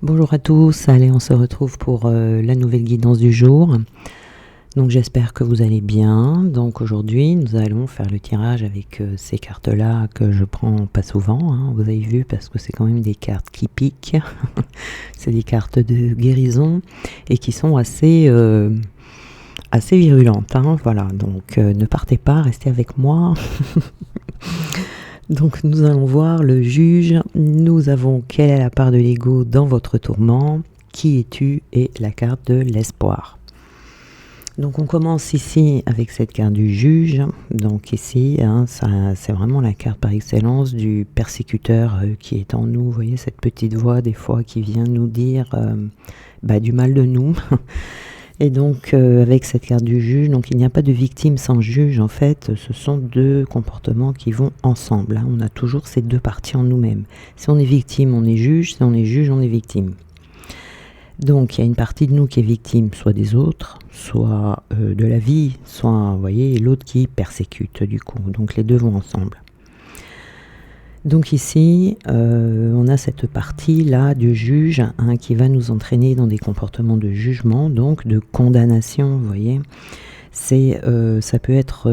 Bonjour à tous, allez on se retrouve pour la nouvelle guidance du jour. Donc j'espère que vous allez bien. Donc aujourd'hui nous allons faire le tirage avec ces cartes là que je prends pas souvent, hein, vous avez vu, parce que c'est quand même des cartes qui piquent. C'est des cartes de guérison et qui sont assez virulentes, hein, voilà. Donc ne partez pas, restez avec moi. Donc nous allons voir le juge, nous avons quelle est la part de l'ego dans votre tourment, qui es-tu, et la carte de l'espoir. Donc on commence ici avec cette carte du juge. Donc ici, hein, c'est vraiment la carte par excellence du persécuteur qui est en nous. Vous voyez cette petite voix des fois qui vient nous dire du mal de nous. Et donc avec cette carte du juge, donc il n'y a pas de victime sans juge. En fait, ce sont deux comportements qui vont ensemble, hein. On a toujours ces deux parties en nous-mêmes. Si on est victime, on est juge. Si on est juge, on est victime. Donc il y a une partie de nous qui est victime, soit des autres, soit de la vie, soit, vous voyez, l'autre qui persécute du coup. Donc les deux vont ensemble. Donc ici, on a cette partie-là du juge, hein, qui va nous entraîner dans des comportements de jugement, donc de condamnation, vous voyez. Ça peut être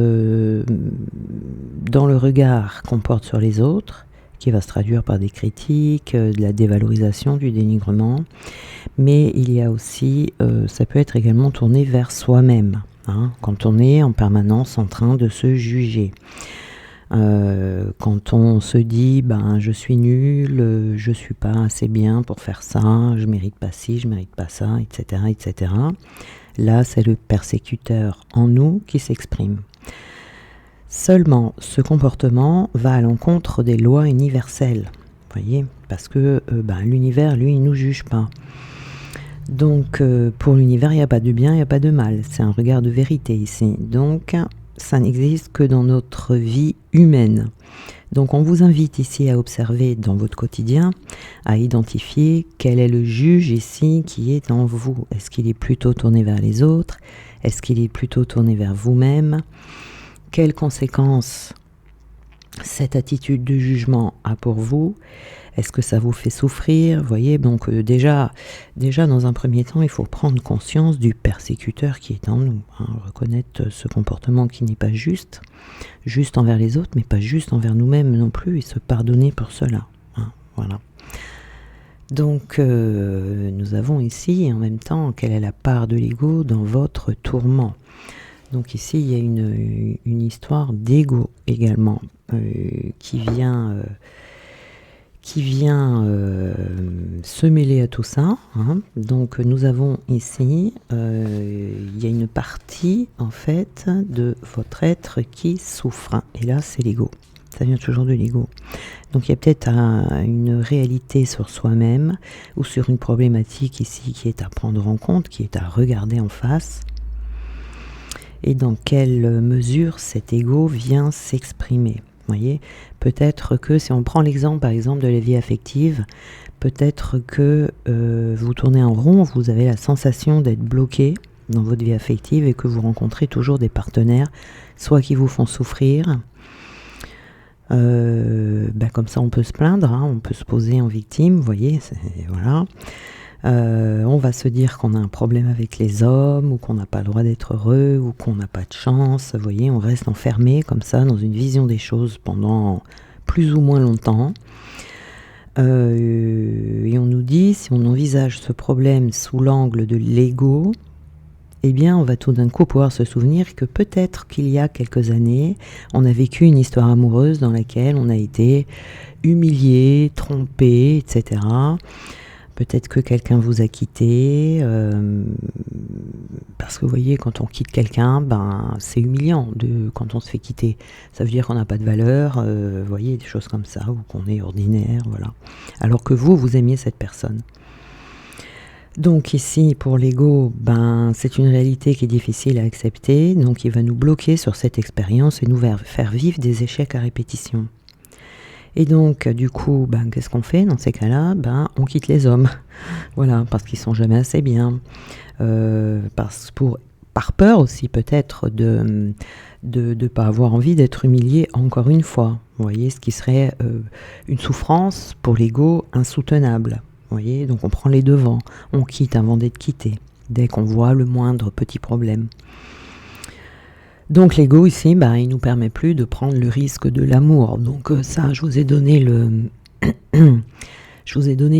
dans le regard qu'on porte sur les autres, qui va se traduire par des critiques, de la dévalorisation, du dénigrement. Mais il y a aussi, ça peut être également tourné vers soi-même, hein, quand on est en permanence en train de se juger. Quand on se dit je suis nul, je suis pas assez bien pour faire ça, je mérite pas ci, je mérite pas ça, etc., etc. Là, c'est le persécuteur en nous qui s'exprime. Seulement, ce comportement va à l'encontre des lois universelles, vous voyez, parce que l'univers, lui, il nous juge pas. Donc, pour l'univers, il n'y a pas de bien, il n'y a pas de mal. C'est un regard de vérité ici. Donc, ça n'existe que dans notre vie humaine. Donc on vous invite ici à observer dans votre quotidien, à identifier quel est le juge ici qui est en vous. Est-ce qu'il est plutôt tourné vers les autres? Est-ce qu'il est plutôt tourné vers vous-même? Quelles conséquences cette attitude de jugement a pour vous? Est-ce que ça vous fait souffrir? Vous voyez, donc déjà dans un premier temps, il faut prendre conscience du persécuteur qui est en nous, hein, reconnaître ce comportement qui n'est pas juste envers les autres, mais pas juste envers nous-mêmes non plus, et se pardonner pour cela, hein, voilà. Donc nous avons ici en même temps quelle est la part de l'ego dans votre tourment. Donc ici il y a une histoire d'ego également qui vient se mêler à tout ça, hein. Donc nous avons ici, il y a une partie en fait de votre être qui souffre, hein. Et là c'est l'ego, ça vient toujours de l'ego. Donc il y a peut-être une réalité sur soi-même ou sur une problématique ici qui est à prendre en compte, qui est à regarder en face. Et dans quelle mesure cet ego vient s'exprimer. Vous voyez, peut-être que si on prend l'exemple par exemple de la vie affective, peut-être que vous tournez en rond, vous avez la sensation d'être bloqué dans votre vie affective et que vous rencontrez toujours des partenaires, soit qui vous font souffrir, comme ça on peut se plaindre, hein, on peut se poser en victime, vous voyez, voilà. On va se dire qu'on a un problème avec les hommes, ou qu'on n'a pas le droit d'être heureux, ou qu'on n'a pas de chance. Vous voyez, on reste enfermé comme ça dans une vision des choses pendant plus ou moins longtemps. Et on nous dit, si on envisage ce problème sous l'angle de l'ego, eh bien on va tout d'un coup pouvoir se souvenir que peut-être qu'il y a quelques années, on a vécu une histoire amoureuse dans laquelle on a été humilié, trompé, etc. Peut-être que quelqu'un vous a quitté, parce que vous voyez, quand on quitte quelqu'un, c'est humiliant quand on se fait quitter. Ça veut dire qu'on n'a pas de valeur, vous voyez, des choses comme ça, ou qu'on est ordinaire, voilà. Alors que vous aimiez cette personne. Donc ici, pour l'ego, c'est une réalité qui est difficile à accepter, donc il va nous bloquer sur cette expérience et nous faire vivre des échecs à répétition. Et donc, du coup, qu'est-ce qu'on fait dans ces cas-là? On quitte les hommes. Voilà, parce qu'ils sont jamais assez bien. Par peur aussi, peut-être, de pas avoir envie d'être humilié encore une fois. Vous voyez, ce qui serait une souffrance pour l'ego insoutenable. voyez, donc on prend les devants, on quitte avant d'être quitté, dès qu'on voit le moindre petit problème. Donc l'ego ici, il nous permet plus de prendre le risque de l'amour. Donc ça, je vous ai donné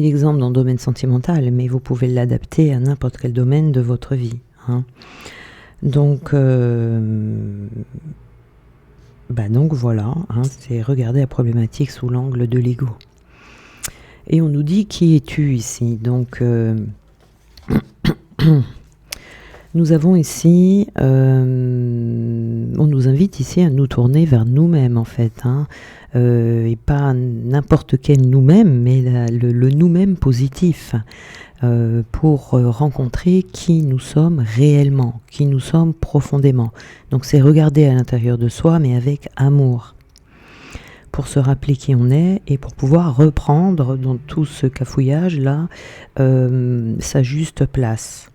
l'exemple dans le domaine sentimental, mais vous pouvez l'adapter à n'importe quel domaine de votre vie. Hein. Donc voilà, hein, c'est regarder la problématique sous l'angle de l'ego. Et on nous dit qui es-tu ici. Donc nous avons ici, on nous invite ici à nous tourner vers nous-mêmes en fait, hein, et pas n'importe quel nous-mêmes, mais le nous-mêmes positif, pour rencontrer qui nous sommes réellement, qui nous sommes profondément. Donc c'est regarder à l'intérieur de soi, mais avec amour, pour se rappeler qui on est et pour pouvoir reprendre dans tout ce cafouillage-là sa juste place.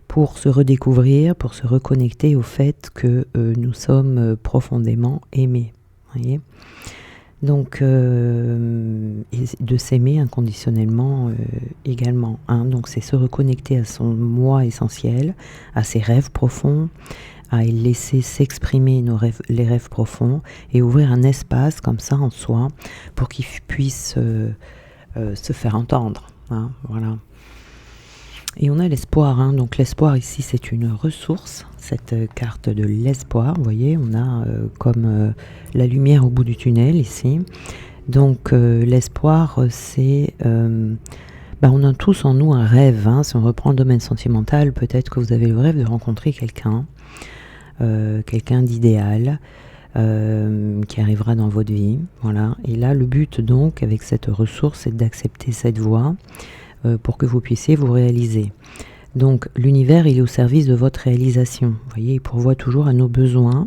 Pour se redécouvrir, pour se reconnecter au fait que nous sommes profondément aimés. Voyez ? Donc, et de s'aimer inconditionnellement également. Hein. Donc, c'est se reconnecter à son moi essentiel, à ses rêves profonds, à laisser s'exprimer les rêves profonds et ouvrir un espace comme ça en soi pour qu'ils puissent se faire entendre. Hein. Voilà. Et on a l'espoir, hein. Donc l'espoir ici c'est une ressource, cette carte de l'espoir, vous voyez, on a comme la lumière au bout du tunnel ici. Donc l'espoir c'est, on a tous en nous un rêve, hein. Si on reprend le domaine sentimental, peut-être que vous avez le rêve de rencontrer quelqu'un d'idéal, qui arrivera dans votre vie, voilà. Et là le but donc avec cette ressource c'est d'accepter cette voie, pour que vous puissiez vous réaliser. Donc l'univers il est au service de votre réalisation. Vous voyez, il pourvoit toujours à nos besoins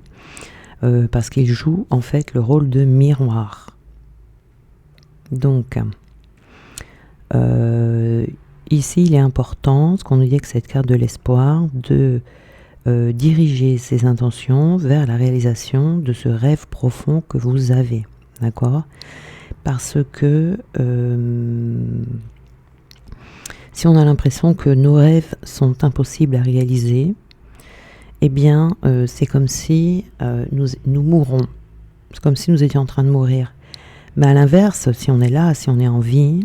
parce qu'il joue en fait le rôle de miroir. Donc ici il est important, ce qu'on nous dit avec cette carte de l'espoir, de diriger ses intentions vers la réalisation de ce rêve profond que vous avez. D'accord ? Parce que si on a l'impression que nos rêves sont impossibles à réaliser, eh bien, c'est comme si nous mourrons. C'est comme si nous étions en train de mourir. Mais à l'inverse, si on est là, si on est en vie,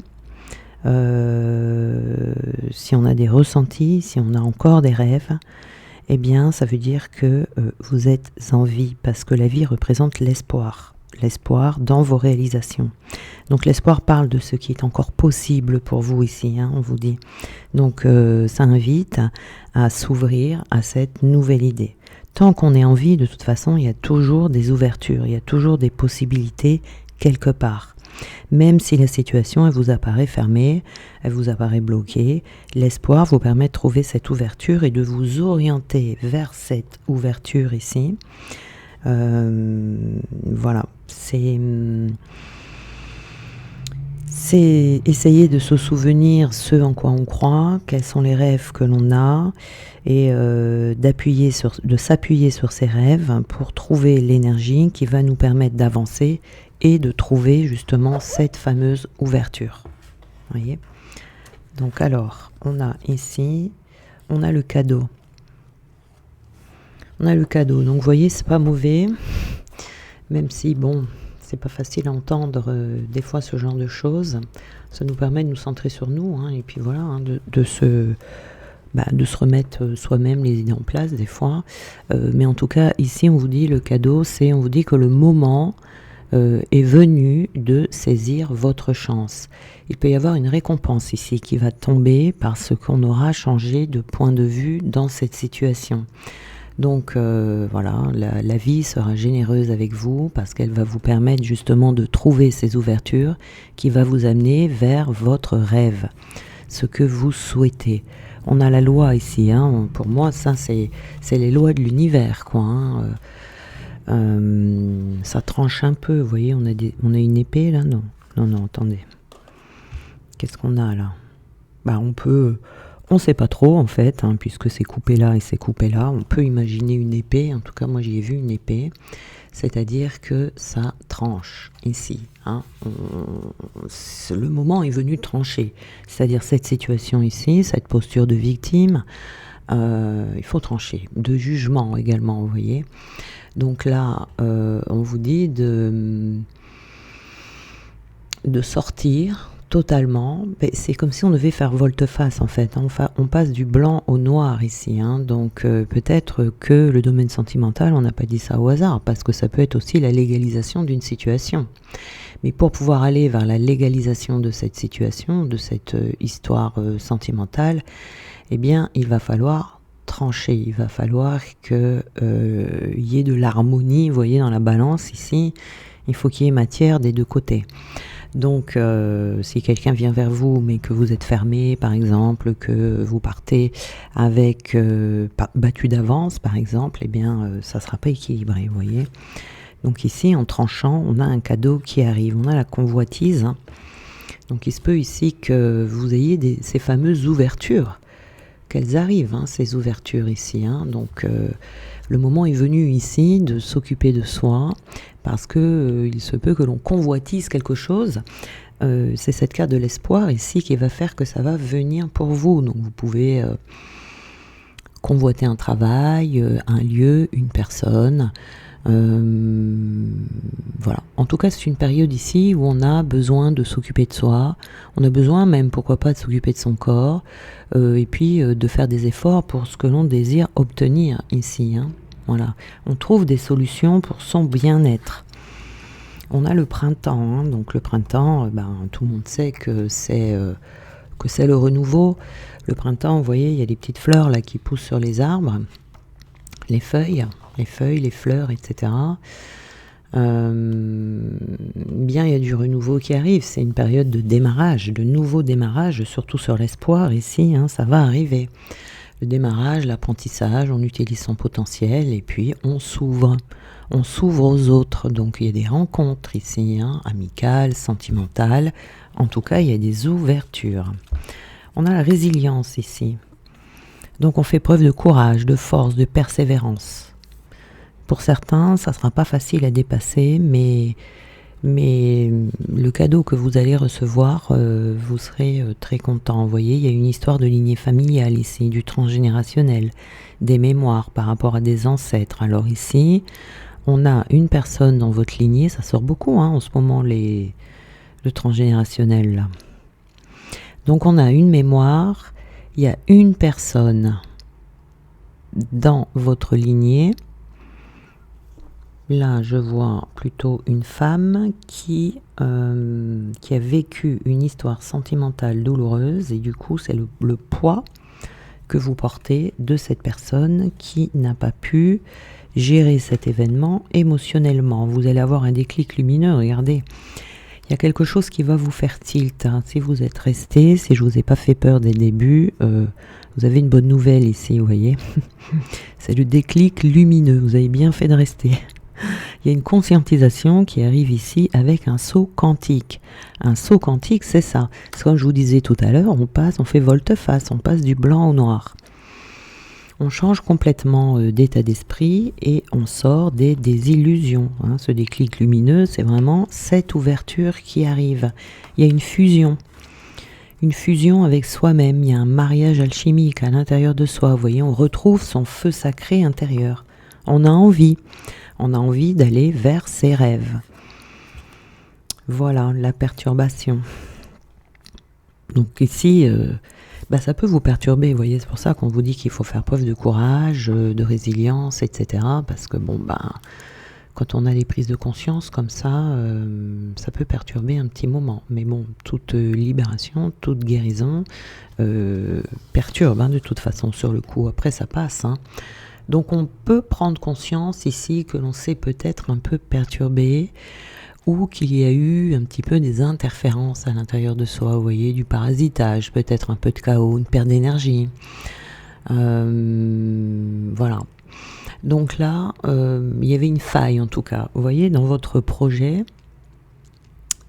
si on a des ressentis, si on a encore des rêves, eh bien, ça veut dire que vous êtes en vie, parce que la vie représente l'espoir. L'espoir dans vos réalisations. Donc l'espoir parle de ce qui est encore possible pour vous ici, hein, on vous dit. Donc ça invite à s'ouvrir à cette nouvelle idée. Tant qu'on est en vie, de toute façon, il y a toujours des ouvertures, il y a toujours des possibilités quelque part. Même si la situation, elle vous apparaît fermée, elle vous apparaît bloquée, l'espoir vous permet de trouver cette ouverture et de vous orienter vers cette ouverture ici. Voilà, c'est essayer de se souvenir ce en quoi on croit, quels sont les rêves que l'on a, et de s'appuyer sur ces rêves pour trouver l'énergie qui va nous permettre d'avancer et de trouver justement cette fameuse ouverture. Vous voyez ? Donc alors, on a ici, on a le cadeau. On a le cadeau, donc vous voyez, c'est pas mauvais, même si, c'est pas facile à entendre des fois ce genre de choses. Ça nous permet de nous centrer sur nous, hein, et puis voilà, hein, de se remettre soi-même les idées en place des fois. Mais en tout cas, ici, on vous dit le cadeau, on vous dit que le moment est venu de saisir votre chance. Il peut y avoir une récompense ici qui va tomber parce qu'on aura changé de point de vue dans cette situation. Donc voilà, la vie sera généreuse avec vous parce qu'elle va vous permettre justement de trouver ces ouvertures qui va vous amener vers votre rêve, ce que vous souhaitez. On a la loi ici, hein. Pour moi ça c'est les lois de l'univers, quoi. Hein. Ça tranche un peu, vous voyez, on a une épée là, non, attendez. Qu'est-ce qu'on a là ? On peut On ne sait pas trop en fait, hein, puisque c'est coupé là et c'est coupé là. On peut imaginer une épée, en tout cas moi j'y ai vu une épée, c'est-à-dire que ça tranche ici. Hein. Le moment est venu de trancher, c'est-à-dire cette situation ici, cette posture de victime, il faut trancher, de jugement également, vous voyez. Donc là, on vous dit de sortir totalement. C'est comme si on devait faire volte-face en fait. On passe du blanc au noir ici. Hein. Donc peut-être que le domaine sentimental, on n'a pas dit ça au hasard, parce que ça peut être aussi la légalisation d'une situation. Mais pour pouvoir aller vers la légalisation de cette situation, de cette histoire sentimentale, eh bien, il va falloir trancher. Il va falloir qu'il y ait de l'harmonie, vous voyez, dans la balance ici. Il faut qu'il y ait matière des deux côtés. Donc, si quelqu'un vient vers vous, mais que vous êtes fermé, par exemple, que vous partez avec battu d'avance, par exemple, eh bien, ça ne sera pas équilibré, vous voyez. Donc ici, en tranchant, on a un cadeau qui arrive, on a la convoitise. Hein. Donc il se peut ici que vous ayez ces fameuses ouvertures, qu'elles arrivent, hein, ces ouvertures ici. Hein. Donc le moment est venu ici de s'occuper de soi, parce que il se peut que l'on convoitise quelque chose. C'est cette carte de l'espoir ici qui va faire que ça va venir pour vous. Donc vous pouvez convoiter un travail, un lieu, une personne. Voilà. En tout cas, c'est une période ici où on a besoin de s'occuper de soi. On a besoin même, pourquoi pas, de s'occuper de son corps. Et puis de faire des efforts pour ce que l'on désire obtenir ici. Hein. Voilà. On trouve des solutions pour son bien-être. On a le printemps. Hein. Donc le printemps, tout le monde sait que c'est le renouveau. Le printemps, vous voyez, il y a des petites fleurs là qui poussent sur les arbres. Les feuilles, les fleurs, etc. Bien, il y a du renouveau qui arrive. C'est une période de démarrage, de nouveau démarrage, surtout sur l'espoir ici. Hein, ça va arriver. Le démarrage, l'apprentissage, on utilise son potentiel et puis on s'ouvre. On s'ouvre aux autres. Donc il y a des rencontres ici, hein, amicales, sentimentales. En tout cas, il y a des ouvertures. On a la résilience ici. Donc on fait preuve de courage, de force, de persévérance. Pour certains, ça ne sera pas facile à dépasser, mais le cadeau que vous allez recevoir, vous serez très content. Vous voyez, il y a une histoire de lignée familiale ici, du transgénérationnel, des mémoires par rapport à des ancêtres. Alors ici, on a une personne dans votre lignée, ça sort beaucoup hein, en ce moment, le transgénérationnel. Là. Donc on a une mémoire. Il y a une personne dans votre lignée. Là, je vois plutôt une femme qui a vécu une histoire sentimentale douloureuse et du coup, c'est le poids que vous portez de cette personne qui n'a pas pu gérer cet événement émotionnellement. Vous allez avoir un déclic lumineux, regardez. Il y a quelque chose qui va vous faire tilt. Hein. Si vous êtes resté, si je vous ai pas fait peur dès le début, vous avez une bonne nouvelle ici, vous voyez. C'est le déclic lumineux. Vous avez bien fait de rester. Il y a une conscientisation qui arrive ici avec un saut quantique. Un saut quantique, c'est ça. C'est comme je vous disais tout à l'heure, on fait volte-face, on passe du blanc au noir. On change complètement d'état d'esprit et on sort des illusions. Hein. Ce déclic lumineux, c'est vraiment cette ouverture qui arrive. Il y a une fusion avec soi-même. Il y a un mariage alchimique à l'intérieur de soi. Vous voyez, on retrouve son feu sacré intérieur. On a envie d'aller vers ses rêves. Voilà, la perturbation. Donc ici... ça peut vous perturber, vous voyez, c'est pour ça qu'on vous dit qu'il faut faire preuve de courage, de résilience, etc. Parce que quand on a les prises de conscience comme ça, ça peut perturber un petit moment. Mais bon, toute libération, toute guérison perturbe de toute façon sur le coup. Après, ça passe. Hein. Donc on peut prendre conscience ici que l'on s'est peut-être un peu perturbé, ou qu'il y a eu un petit peu des interférences à l'intérieur de soi, vous voyez, du parasitage, peut-être un peu de chaos, une perte d'énergie. Voilà. Donc là, il y avait une faille en tout cas. Vous voyez, dans votre projet,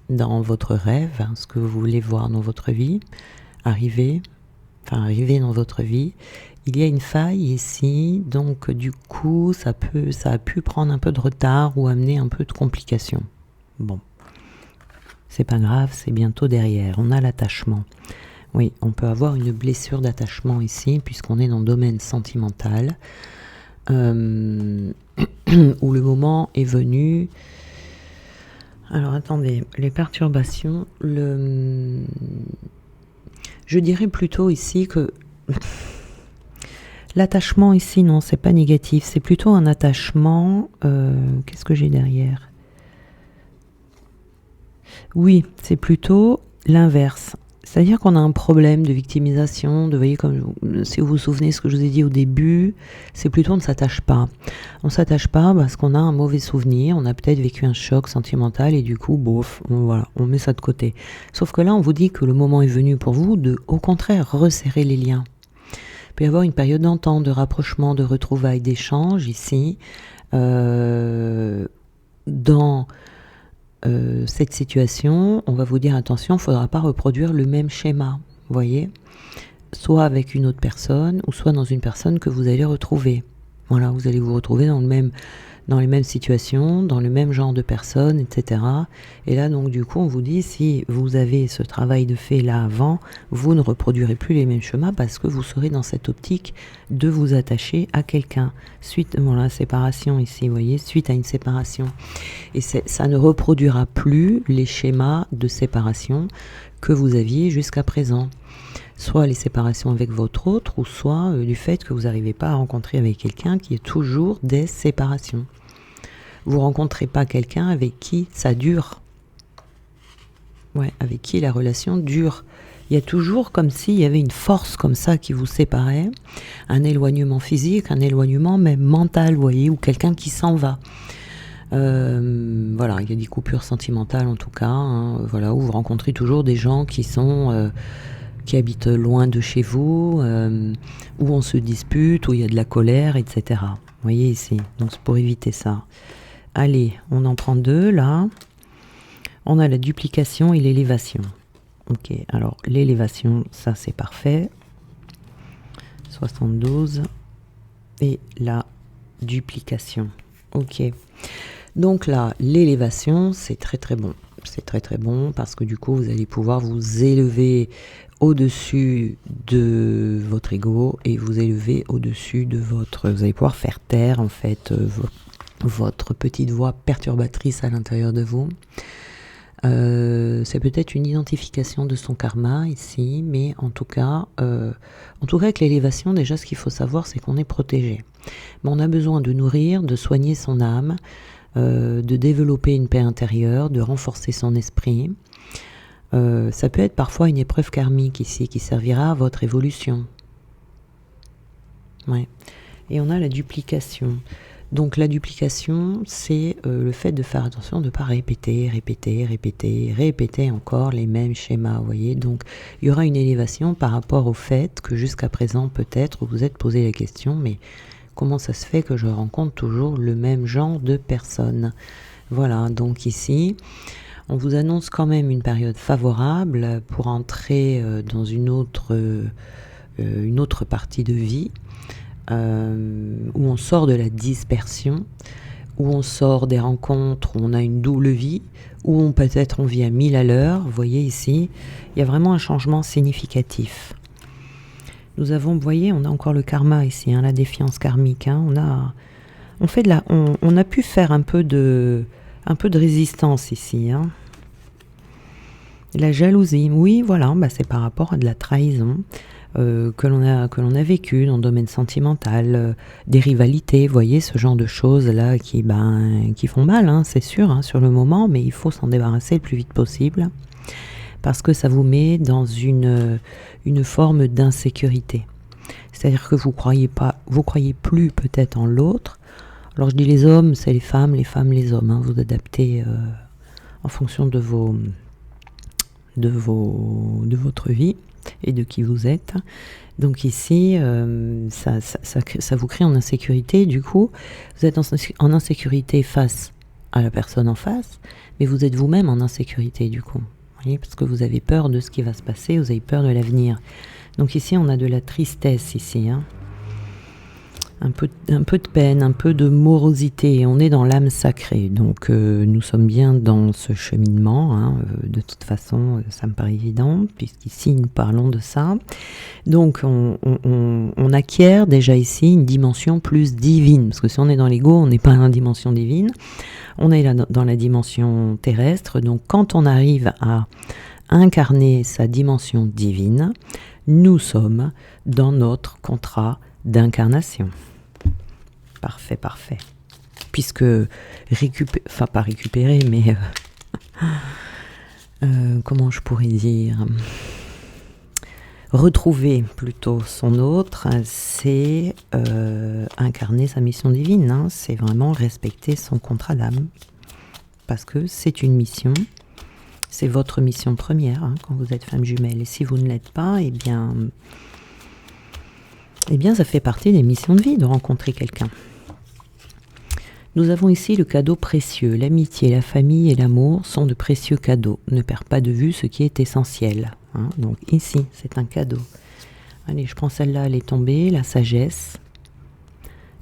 dans votre rêve, hein, ce que vous voulez voir dans votre vie, arriver, enfin arriver dans votre vie, il y a une faille ici, donc du coup ça a pu prendre un peu de retard ou amener un peu de complications. Bon, c'est pas grave, c'est bientôt derrière. On a l'attachement. Oui, on peut avoir une blessure d'attachement ici, puisqu'on est dans le domaine sentimental, où le moment est venu. Alors attendez, les perturbations, je dirais plutôt ici que l'attachement ici, non, c'est pas négatif, c'est plutôt un attachement. Qu'est-ce que j'ai derrière? Oui, c'est plutôt l'inverse. C'est-à-dire qu'on a un problème de victimisation, de, vous voyez, comme si vous vous souvenez ce que je vous ai dit au début, c'est plutôt on ne s'attache pas. On ne s'attache pas parce qu'on a un mauvais souvenir, on a peut-être vécu un choc sentimental et du coup, bof, voilà, on met ça de côté. Sauf que là, on vous dit que le moment est venu pour vous de, au contraire, resserrer les liens. Il peut y avoir une période d'entente, de rapprochement, de retrouvailles, d'échanges ici, dans cette situation, on va vous dire attention, il ne faudra pas reproduire le même schéma, vous voyez, soit avec une autre personne, ou soit dans une personne que vous allez retrouver. Voilà, vous allez vous retrouver dans les mêmes situations, dans le même genre de personnes, etc. Et là, donc, du coup, on vous dit, si vous avez ce travail de fait là avant, vous ne reproduirez plus les mêmes schémas parce que vous serez dans cette optique de vous attacher à quelqu'un. Suite, voilà, séparation ici, vous voyez, suite à une séparation. Et ça ne reproduira plus les schémas de séparation que vous aviez jusqu'à présent. Soit les séparations avec votre autre, ou soit du fait que vous n'arrivez pas à rencontrer avec quelqu'un qui est toujours des séparations. Vous rencontrez pas quelqu'un avec qui ça dure. Ouais, avec qui la relation dure. Il y a toujours comme s'il y avait une force comme ça qui vous séparait, un éloignement physique, un éloignement même mental, vous voyez, ou quelqu'un qui s'en va. Voilà, il y a des coupures sentimentales en tout cas, hein, voilà, où vous rencontrez toujours des gens qui sont... qui habitent loin de chez vous, où on se dispute, où il y a de la colère, etc. Vous voyez ici, donc c'est pour éviter ça. Allez, on en prend deux là. On a la duplication et l'élévation. Ok, alors l'élévation, ça c'est parfait. 72. Et la duplication. Ok. Donc là, l'élévation, c'est très très bon. C'est très très bon parce que du coup, vous allez pouvoir vous élever au-dessus de votre ego et vous élever au-dessus de votre... Vous allez pouvoir faire taire en fait votre petite voix perturbatrice à l'intérieur de vous. C'est peut-être une identification de son karma ici, mais en tout cas avec l'élévation, déjà ce qu'il faut savoir, c'est qu'on est protégé. Mais on a besoin de nourrir, de soigner son âme, de développer une paix intérieure, de renforcer son esprit. Ça peut être parfois une épreuve karmique ici qui servira à votre évolution. Ouais. Et on a la duplication. Donc la duplication, c'est le fait de faire attention de ne pas répéter encore les mêmes schémas, vous voyez. Donc il y aura une élévation par rapport au fait que jusqu'à présent, peut-être, vous vous êtes posé la question, mais comment ça se fait que je rencontre toujours le même genre de personnes? Voilà, donc ici, on vous annonce quand même une période favorable pour entrer dans une autre partie de vie, où on sort de la dispersion, où on sort des rencontres, où on a une double vie, où peut-être on vit à 1000 à l'heure. Vous voyez ici, il y a vraiment un changement significatif. Nous avons, vous voyez, on a encore le karma ici, hein, la défiance karmique. Hein, on a pu faire un peu de résistance ici. Hein. La jalousie, oui, voilà, c'est par rapport à de la trahison que l'on a vécu dans le domaine sentimental, des rivalités, vous voyez, ce genre de choses là qui font mal, hein, c'est sûr, hein, sur le moment, mais il faut s'en débarrasser le plus vite possible parce que ça vous met dans une forme d'insécurité. C'est-à-dire que vous croyez plus peut-être en l'autre. Alors je dis les hommes, c'est les femmes les hommes. Hein, vous adaptez en fonction de votre vie et de qui vous êtes. Donc ici, ça vous crée en insécurité. Du coup, vous êtes en insécurité face à la personne en face, mais vous êtes vous-même en insécurité du coup. Vous voyez, parce que vous avez peur de ce qui va se passer, vous avez peur de l'avenir. Donc ici, on a de la tristesse ici, hein. Un peu de peine, un peu de morosité. On est dans l'âme sacrée. Donc nous sommes bien dans ce cheminement, hein. De toute façon, ça me paraît évident, puisqu'ici, nous parlons de ça. Donc on acquiert déjà ici une dimension plus divine. Parce que si on est dans l'ego, on n'est pas dans la dimension divine. On est là dans la dimension terrestre. Donc quand on arrive à incarner sa dimension divine, nous sommes dans notre contrat d'incarnation. Parfait, parfait. Puisque pas récupérer, mais comment je pourrais dire, retrouver plutôt son autre, c'est incarner sa mission divine, hein. C'est vraiment respecter son contrat d'âme. Parce que c'est une mission, c'est votre mission première, hein, quand vous êtes femme jumelle. Et si vous ne l'êtes pas, eh bien, ça fait partie des missions de vie de rencontrer quelqu'un. Nous avons ici le cadeau précieux. L'amitié, la famille et l'amour sont de précieux cadeaux. Ne perds pas de vue ce qui est essentiel, hein. Donc ici, c'est un cadeau. Allez, je prends celle-là, elle est tombée. La sagesse.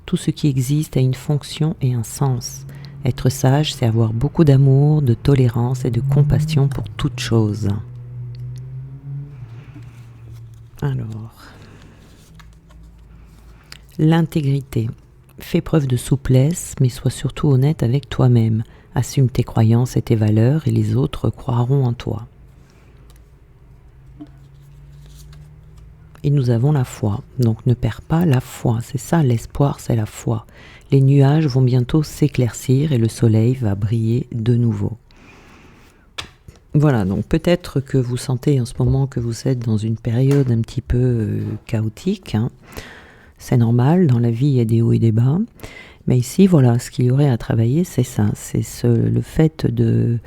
Tout ce qui existe a une fonction et un sens. Être sage, c'est avoir beaucoup d'amour, de tolérance et de compassion pour toute chose. Alors... L'intégrité. Fais preuve de souplesse, mais sois surtout honnête avec toi-même. Assume tes croyances et tes valeurs et les autres croiront en toi. Et nous avons la foi. Donc ne perds pas la foi. C'est ça, l'espoir, c'est la foi. Les nuages vont bientôt s'éclaircir et le soleil va briller de nouveau. Voilà, donc peut-être que vous sentez en ce moment que vous êtes dans une période un petit peu chaotique, hein. C'est normal, dans la vie il y a des hauts et des bas, mais ici voilà, ce qu'il y aurait à travailler c'est ça, c'est le fait de,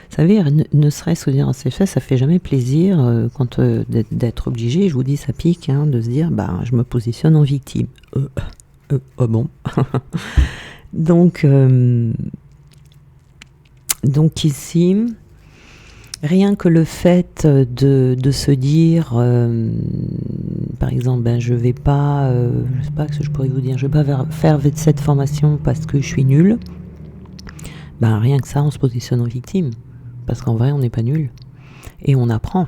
vous savez, ne serait-ce que dire, c'est fait, ça fait jamais plaisir d'être obligé, je vous dis ça pique, hein, de se dire je me positionne en victime. Oh bon. Donc ici, rien que le fait de se dire, par exemple, je vais pas, je sais pas ce que je pourrais vous dire, je vais pas faire cette formation parce que je suis nulle. Rien que ça, on se positionne en victime. Parce qu'en vrai, on n'est pas nul. Et on apprend.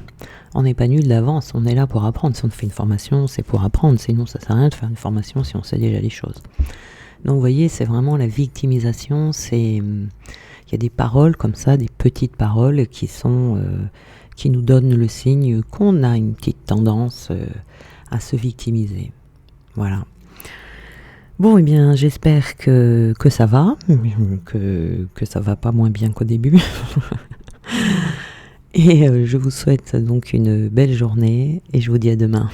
On n'est pas nul d'avance, on est là pour apprendre. Si on fait une formation, c'est pour apprendre. Sinon, ça sert à rien de faire une formation si on sait déjà les choses. Donc, vous voyez, c'est vraiment la victimisation, c'est... Il y a des paroles comme ça, des petites paroles qui nous donnent le signe qu'on a une petite tendance à se victimiser. Voilà. Bon, eh bien, j'espère que ça va, que ça va pas moins bien qu'au début. Et je vous souhaite donc une belle journée et je vous dis à demain.